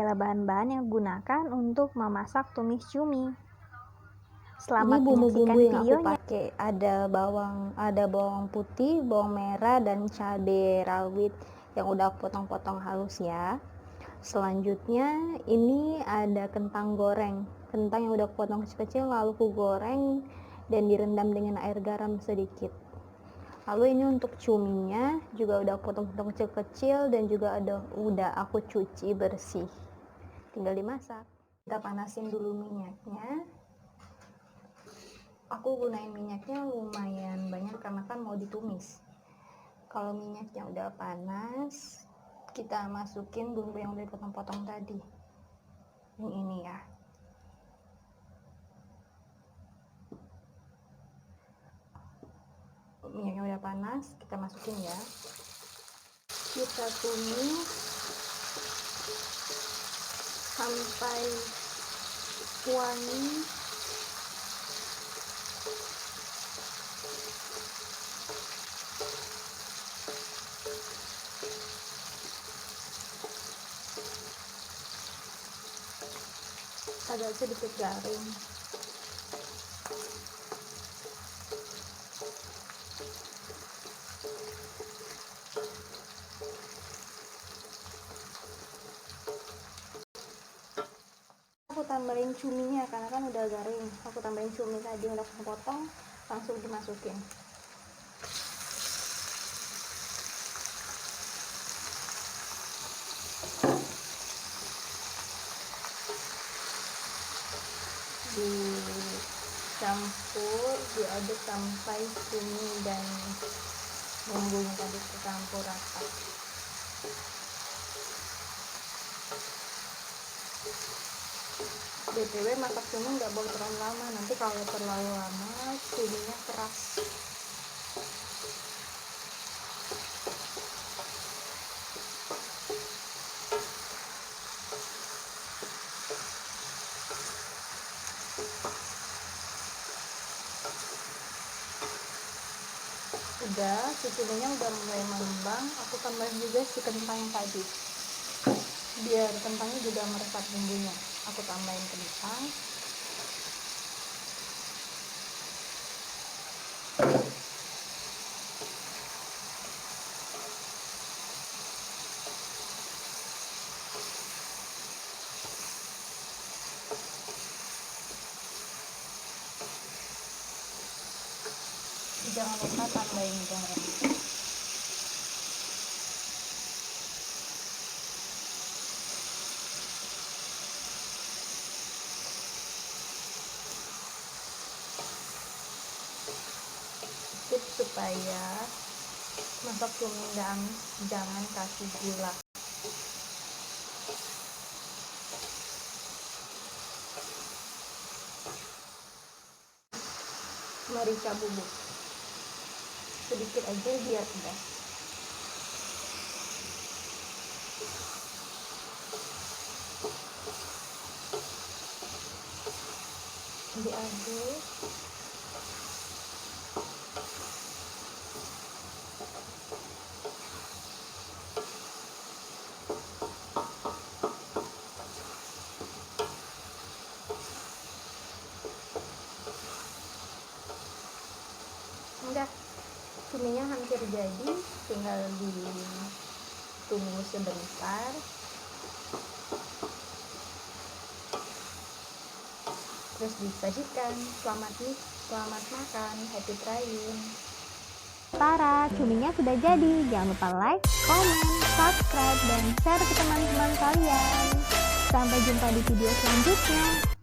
adalah bahan-bahan yang digunakan untuk memasak tumis cumi. Ini Selamat bumbu-bumbu menyaksikan yang aku videonya. pakai, ada bawang putih, bawang merah, dan cabai rawit yang udah aku potong-potong halus ya. Selanjutnya ini ada kentang goreng, kentang yang udah aku potong kecil-kecil lalu aku goreng dan direndam dengan air garam sedikit. Lalu ini untuk cuminya juga udah aku potong-potong kecil-kecil dan juga udah aku cuci bersih, tinggal dimasak. Kita panasin dulu minyaknya. Aku gunain minyaknya lumayan banyak karena kan mau ditumis. Kalau minyaknya udah panas, kita masukin bumbu yang udah dipotong-potong tadi. Ini ya. Minyaknya udah panas, kita masukin ya. Kita tumis sampai wangi. Agak sedikit garing. Aku tambahin cuminya karena kan udah garing. Aku tambahin cumi tadi udah aku potong, langsung dimasukin. Dicampur, diaduk sampai cumi dan bumbunya tadi tercampur rata. BTW masak cumi nggak boleh terlalu lama, nanti kalau terlalu lama cuminya keras. Udah, si cuminya udah mulai mengembang, aku tambahin juga si kentang tadi biar kentangnya juga meresap bumbunya. Aku tambahin kentang, jangan lupa tambahin garam. Tips supaya masak cumi dan jangan kasih gula. Merica bubuk sedikit aja biar pedas. Diaduk. Udah, cuminya hampir jadi, tinggal ditunggu sebentar. Terus disajikan. Selamat makan, happy trying. Tara, cuminya sudah jadi. Jangan lupa like, comment, subscribe, dan share ke teman-teman kalian. Sampai jumpa di video selanjutnya.